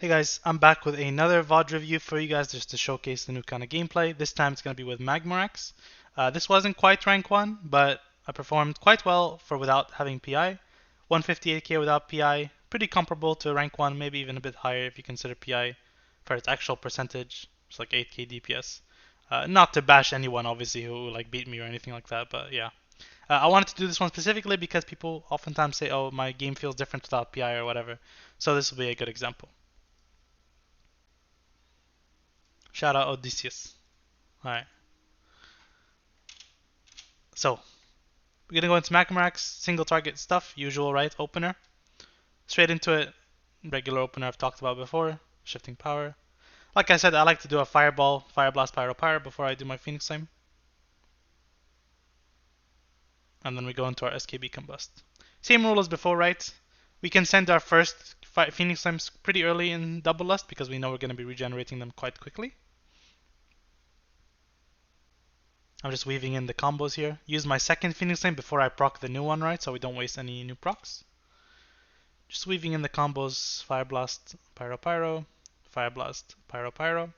Hey guys, I'm back with another VOD review for you guys just to showcase the new kind of gameplay. This time it's going to be with Magmorax. This wasn't quite rank 1, but I performed quite well for without having PI. 158k without PI, pretty comparable to rank 1, maybe even a bit higher if you consider PI for its actual percentage. It's like 8k DPS. Not to bash anyone obviously who like beat me or anything like that, but yeah. I wanted to do this one specifically because people oftentimes say, oh, my game feels different without PI or whatever. So this will be a good example. Shout out Odysseus. Alright. So, we're gonna go into Magmorax, single target stuff, usual, right? Opener. Straight into it. Regular opener I've talked about before. Shifting power. Like I said, I like to do a fireball, fire blast, pyro, pyro before I do my Phoenix Flame. And then we go into our SKB combust. Same rule as before, right? We can send our first Phoenix Flames pretty early in Double Lust because we know we're going to be regenerating them quite quickly. I'm just weaving in the combos here. Use my second Phoenix Flame before I proc the new one, right? So we don't waste any new procs. Just weaving in the combos, Fire Blast, Pyro Pyro, Fire Blast, Pyro Pyro.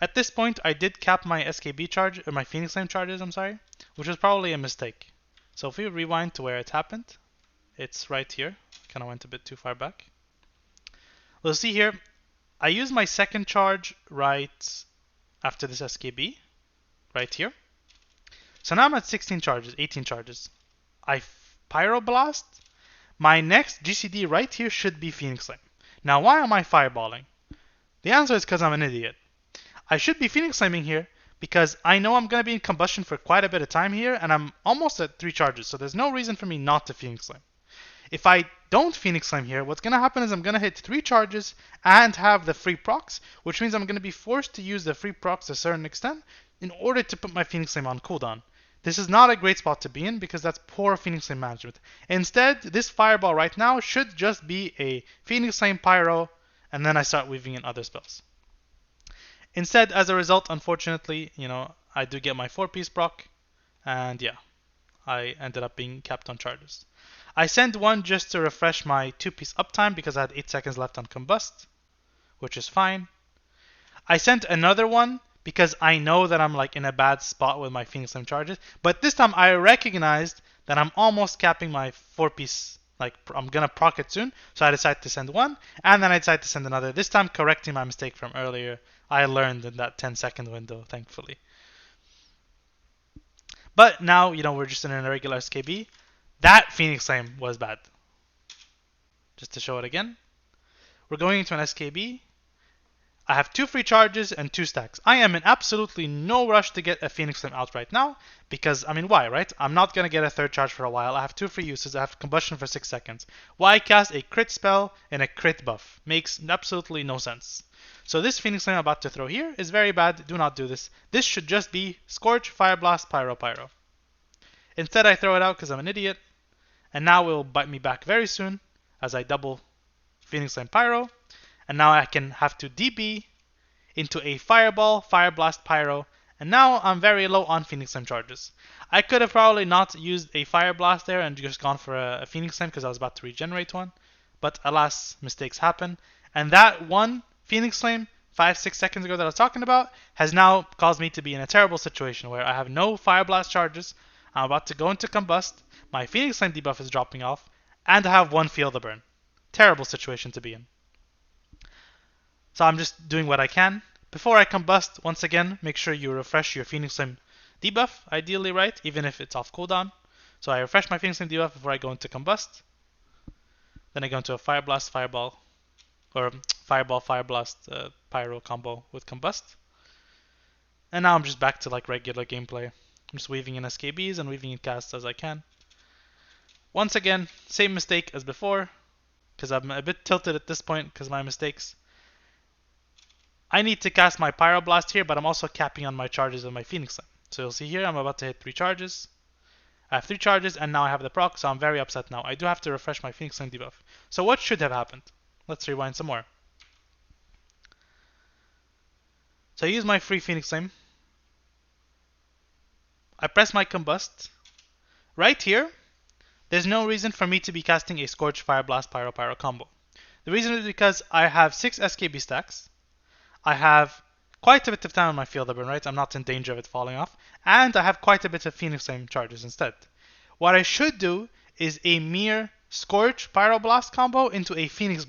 At this point, I did cap my SKB charge, or my Phoenix Flame charges, I'm sorry, which was probably a mistake. So if we rewind to where it happened, it's right here. Kind of went a bit too far back. We'll see here, I use my second charge right after this SKB, right here. So now I'm at 16 charges, 18 charges. I Pyro Blast. My next GCD right here should be Phoenix Flame. Now why am I fireballing? The answer is because I'm an idiot. I should be Phoenix Flaming here because I know I'm going to be in Combustion for quite a bit of time here and I'm almost at 3 charges, so there's no reason for me not to Phoenix Flame. If I don't Phoenix Flame here, what's going to happen is I'm going to hit 3 charges and have the free procs, which means I'm going to be forced to use the free procs to a certain extent in order to put my Phoenix Flame on cooldown. This is not a great spot to be in because that's poor Phoenix Flame management. Instead, this Fireball right now should just be a Phoenix Flame Pyro, and then I start weaving in other spells. Instead, as a result, unfortunately, I do get my 4-piece proc, and yeah, I ended up being capped on charges. I sent one just to refresh my 2-piece uptime because I had 8 seconds left on Combust, which is fine. I sent another one because I know that I'm like in a bad spot with my Phoenix Flame charges, but this time I recognized that I'm almost capping my 4-piece, like I'm gonna proc it soon, so I decided to send one, and then I decided to send another, this time correcting my mistake from earlier. I learned in that 10-second window, thankfully. But now, we're just in a regular SKB. That Phoenix Flame was bad. Just to show it again. We're going into an SKB. I have 2 free charges and 2 stacks. I am in absolutely no rush to get a Phoenix Flame out right now because, why, right? I'm not going to get a 3rd charge for a while. I have 2 free uses. I have Combustion for 6 seconds. Why cast a crit spell and a crit buff? Makes absolutely no sense. So this Phoenix Flame I'm about to throw here is very bad. Do not do this. This should just be Scorch, Fire Blast, Pyro, Pyro. Instead, I throw it out because I'm an idiot. And now it will bite me back very soon as I double Phoenix Flame Pyro. And now I can have to DB into a Fireball, Fire Blast, Pyro, and now I'm very low on Phoenix Flame charges. I could have probably not used a Fire Blast there and just gone for a Phoenix Flame because I was about to regenerate one, but alas, mistakes happen. And that one Phoenix Flame 5-6 seconds ago that I was talking about has now caused me to be in a terrible situation where I have no Fire Blast charges, I'm about to go into Combust, my Phoenix Flame debuff is dropping off, and I have 1 Feel the Burn. Terrible situation to be in. So I'm just doing what I can. Before I combust, once again, make sure you refresh your Phoenix Flame debuff, ideally, right? Even if it's off cooldown. So I refresh my Phoenix Flame debuff before I go into combust. Then I go into a Fire Blast, Fireball, or Fireball, Fire Blast, Pyro combo with combust. And now I'm just back to like regular gameplay. I'm just weaving in SKBs and weaving in casts as I can. Once again, same mistake as before, because I'm a bit tilted at this point because of my mistakes. I need to cast my Pyro Blast here, but I'm also capping on my charges of my Phoenix Flame. So you'll see here, I'm about to hit 3 charges. I have 3 charges, and now I have the proc, so I'm very upset now. I do have to refresh my Phoenix Flame debuff. So what should have happened? Let's rewind some more. So I use my free Phoenix Flame. I press my Combust. Right here, there's no reason for me to be casting a Scorch, Fire Blast, Pyro, Pyro combo. The reason is because I have 6 SKB stacks. I have quite a bit of time on my field of burn, right? I'm not in danger of it falling off. And I have quite a bit of Phoenix Flame charges instead. What I should do is a mere Scorch Pyroblast combo into a Phoenix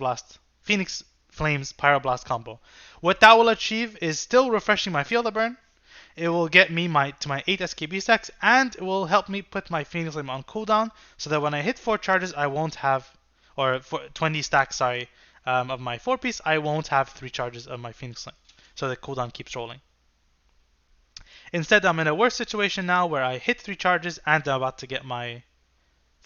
Flames Pyroblast combo. What that will achieve is still refreshing my field of burn. It will get me to my 8 SKB stacks, and it will help me put my Phoenix Flame on cooldown, so that when I hit 4 charges, I won't have, or 20 stacks, sorry, of my 4-piece, I won't have 3 charges of my Phoenix Flame. So the cooldown keeps rolling. Instead, I'm in a worse situation now where I hit 3 charges and I'm about to get my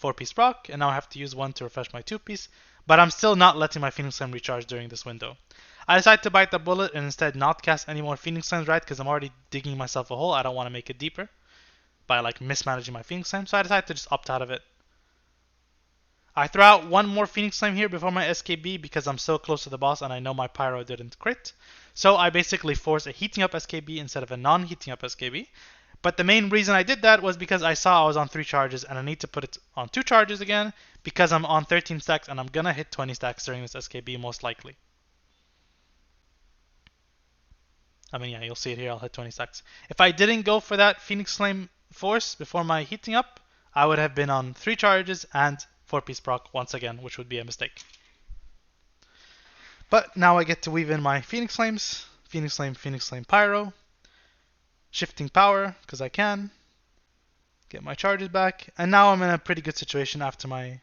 4-piece proc, and now I have to use 1 to refresh my 2-piece, but I'm still not letting my Phoenix Flame recharge during this window. I decided to bite the bullet and instead not cast any more Phoenix Flames, right? Because I'm already digging myself a hole. I don't want to make it deeper by like mismanaging my Phoenix Flame, so I decided to just opt out of it. I throw out 1 more Phoenix Flame here before my SKB because I'm so close to the boss and I know my Pyro didn't crit. So I basically force a heating up SKB instead of a non-heating up SKB. But the main reason I did that was because I saw I was on 3 charges and I need to put it on 2 charges again because I'm on 13 stacks and I'm gonna hit 20 stacks during this SKB most likely. I mean, yeah, you'll see it here, I'll hit 20 stacks. If I didn't go for that Phoenix Flame force before my heating up, I would have been on 3 charges and 4-piece proc once again, which would be a mistake. But now I get to weave in my Phoenix Flames, Phoenix Flame Pyro, shifting power, because I can, get my charges back, and now I'm in a pretty good situation after my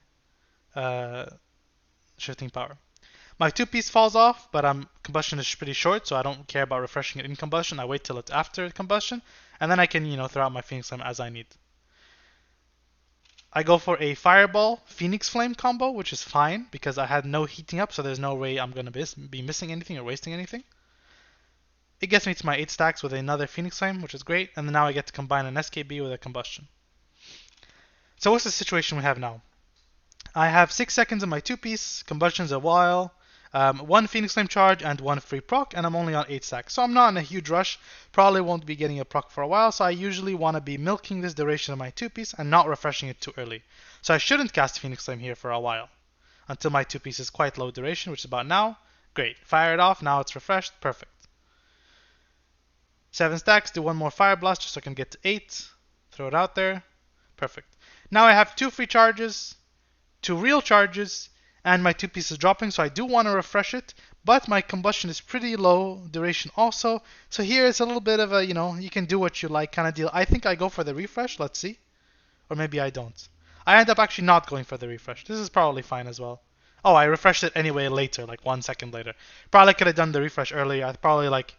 shifting power. My 2-piece falls off, but combustion is pretty short, so I don't care about refreshing it in combustion. I wait till it's after combustion, and then I can, throw out my Phoenix Flame as I need. I go for a Fireball Phoenix Flame combo, which is fine because I had no heating up, so there's no way I'm going to be missing anything or wasting anything. It gets me to my 8 stacks with another Phoenix Flame, which is great, and then now I get to combine an SKB with a Combustion. So what's the situation we have now? I have 6 seconds in my 2-piece, Combustion's a while, 1 Phoenix Flame charge and 1 free proc, and I'm only on 8 stacks. So I'm not in a huge rush, probably won't be getting a proc for a while, so I usually want to be milking this duration of my 2-piece and not refreshing it too early. So I shouldn't cast Phoenix Flame here for a while, until my 2-piece is quite low duration, which is about now. Great, fire it off, now it's refreshed, perfect. 7 stacks, do 1 more Fire Blast just so I can get to 8, throw it out there, perfect. Now I have 2 free charges, 2 real charges, and my 2-piece is dropping, so I do want to refresh it, but my combustion is pretty low duration also, so here it's a little bit of a, you can do what you like kind of deal. I think I go for the refresh, let's see, or maybe I don't. I end up actually not going for the refresh. This is probably fine as well. Oh, I refreshed it anyway later, like 1 second later. Probably could have done the refresh earlier. I probably like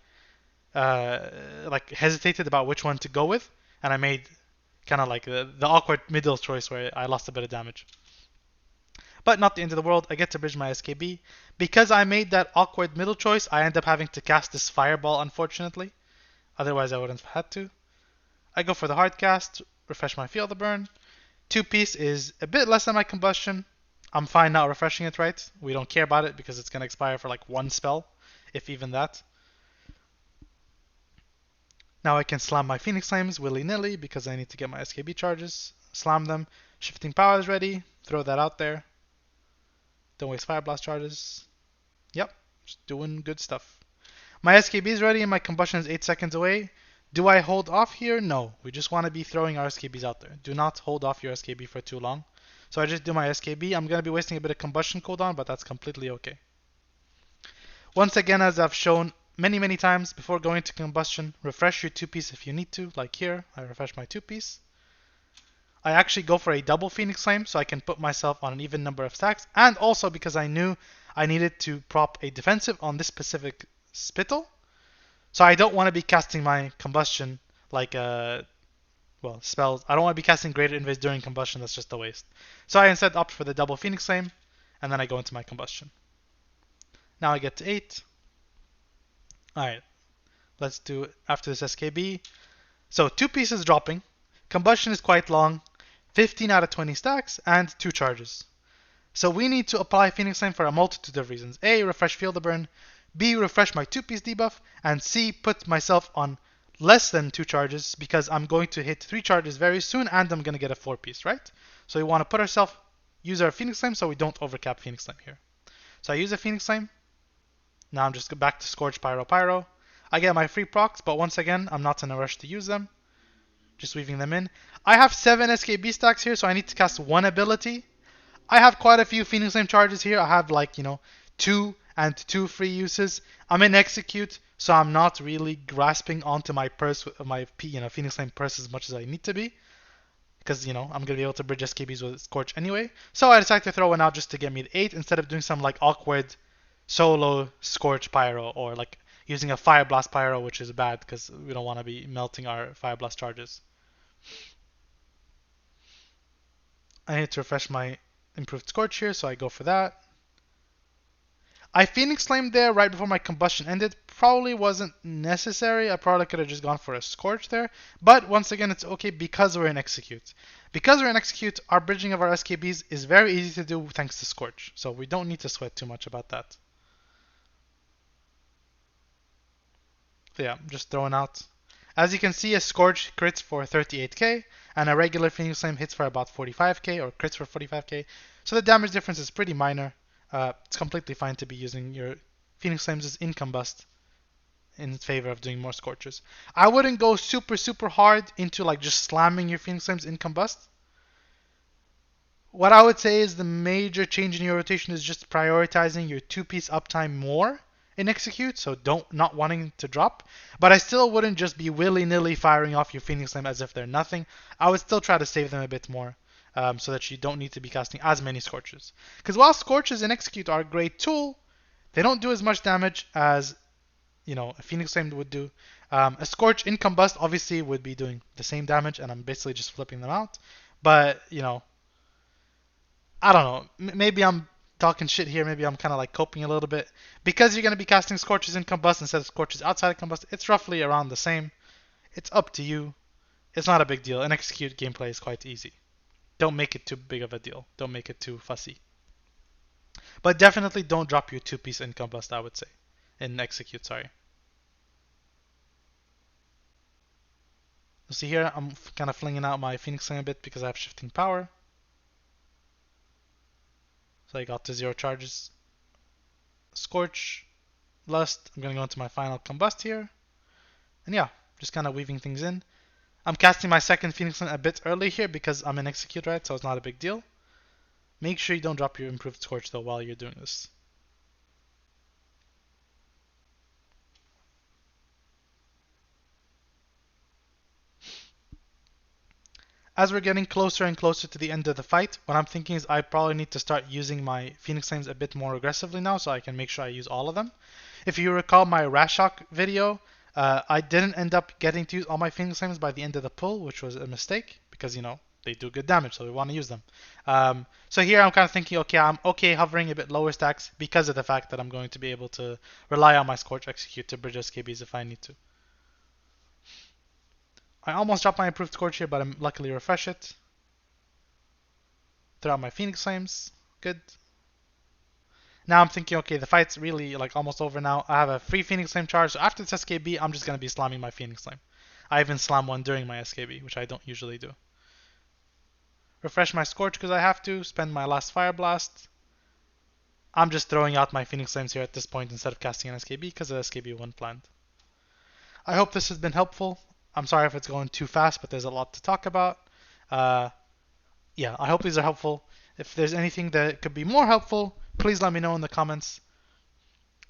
hesitated about which one to go with, and I made kind of like the awkward middle choice where I lost a bit of damage. But not the end of the world, I get to bridge my SKB. Because I made that awkward middle choice, I end up having to cast this Fireball, unfortunately. Otherwise, I wouldn't have had to. I go for the hard cast, refresh my field of burn. 2-piece is a bit less than my combustion. I'm fine not refreshing it, right? We don't care about it because it's going to expire for like 1 spell, if even that. Now I can slam my Phoenix Flames willy-nilly because I need to get my SKB charges. Slam them. Shifting power is ready. Throw that out there. Don't waste Fire Blast charges. Yep, just doing good stuff. My SKB is ready and my combustion is 8 seconds away. Do I hold off here? No. We just want to be throwing our SKBs out there. Do not hold off your SKB for too long. So I just do my SKB. I'm going to be wasting a bit of combustion cooldown, but that's completely okay. Once again, as I've shown many times, before going to combustion, refresh your 2-piece if you need to. Like here, I refresh my 2-piece. I actually go for a double Phoenix Flame so I can put myself on an even number of stacks, and also because I knew I needed to prop a defensive on this specific spittle. So I don't want to be casting my combustion like spells. I don't want to be casting Greater Invis during combustion, that's just a waste. So I instead opt for the double Phoenix Flame, and then I go into my combustion. Now I get to 8. Alright, let's do after this SKB. So 2 pieces dropping, combustion is quite long, 15 out of 20 stacks, and 2 charges. So we need to apply Phoenix Flame for a multitude of reasons. A, refresh field of burn. B, refresh my 2-piece debuff. And C, put myself on less than 2 charges because I'm going to hit 3 charges very soon and I'm going to get a 4-piece, right? So we want to put ourselves, use our Phoenix Flame so we don't overcap Phoenix Flame here. So I use a Phoenix Flame. Now I'm just back to Scorch, Pyro, Pyro. I get my free procs, but once again, I'm not in a rush to use them. Just weaving them in. I have 7 SKB stacks here, so I need to cast 1 ability. I have quite a few Phoenix Flame charges here. I have like, 2 and 2 free uses. I'm in Execute, so I'm not really grasping onto my purse, my Phoenix Flame purse as much as I need to be. Because, I'm going to be able to bridge SKBs with Scorch anyway. So I decided to throw one out just to get me to 8 instead of doing some like awkward solo Scorch Pyro or like using a Fire Blast Pyro, which is bad because we don't want to be melting our Fire Blast charges. I need to refresh my improved Scorch here, so I go for that. I Phoenix Flamed there right before my Combustion ended. Probably wasn't necessary. I probably could have just gone for a Scorch there. But once again, it's okay because we're in Execute. Because we're in Execute, our bridging of our SKBs is very easy to do thanks to Scorch. So we don't need to sweat too much about that. So yeah, I'm just throwing out. As you can see, a Scorch crits for 38k, and a regular Phoenix Flame hits for about 45k, or crits for 45k. So the damage difference is pretty minor. It's completely fine to be using your Phoenix Flames in Combust in favor of doing more Scorches. I wouldn't go super hard into like just slamming your Phoenix Flames in Combust. What I would say is the major change in your rotation is just prioritizing your 2-piece uptime more in Execute, so not wanting to drop. But I still wouldn't just be willy-nilly firing off your Phoenix Flame as if they're nothing. I would still try to save them a bit more, so that you don't need to be casting as many Scorches. Because while Scorches in Execute are a great tool, they don't do as much damage as a Phoenix Flame would do. A Scorch in Combust obviously would be doing the same damage, and I'm basically just flipping them out. But, I don't know. Maybe I'm talking shit here. Maybe I'm kind of like coping a little bit. Because you're going to be casting Scorches in Combust instead of Scorches outside of Combust, it's roughly around the same. It's up to you. It's not a big deal. And Execute gameplay is quite easy. Don't make it too big of a deal. Don't make it too fussy. But definitely don't drop your 2-piece in Combust, I would say. In Execute, sorry. You'll see here, I'm kind of flinging out my Phoenix Flame a bit because I have shifting power. So I got to 0 charges. Scorch, Lust. I'm going to go into my final Combust here. And yeah, just kind of weaving things in. I'm casting my second Phoenix Flame a bit early here because I'm in Execute, right? So it's not a big deal. Make sure you don't drop your improved Scorch though while you're doing this. As we're getting closer and closer to the end of the fight, what I'm thinking is I probably need to start using my Phoenix Flames a bit more aggressively now so I can make sure I use all of them. If you recall my Rashok video, I didn't end up getting to use all my Phoenix Flames by the end of the pull, which was a mistake because, they do good damage, so we want to use them. So here I'm kind of thinking, okay, I'm okay hovering a bit lower stacks because of the fact that I'm going to be able to rely on my Scorch Execute to bridge SKBs if I need to. I almost dropped my improved Scorch here, but I luckily refresh it. Throw out my Phoenix Flames. Good. Now I'm thinking, okay, the fight's really like almost over now. I have a free Phoenix Flame charge, so after this SKB, I'm just going to be slamming my Phoenix Flame. I even slam one during my SKB, which I don't usually do. Refresh my Scorch because I have to. Spend my last Fire Blast. I'm just throwing out my Phoenix Flames here at this point instead of casting an SKB because the SKB wasn't planned. I hope this has been helpful. I'm sorry if it's going too fast, but there's a lot to talk about. Yeah, I hope these are helpful. If there's anything that could be more helpful, please let me know in the comments.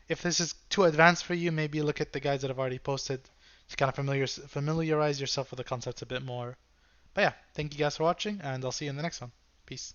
If this is too advanced for you, maybe look at the guides that I've already posted to kind of familiarize yourself with the concepts a bit more. But yeah, thank you guys for watching, and I'll see you in the next one. Peace.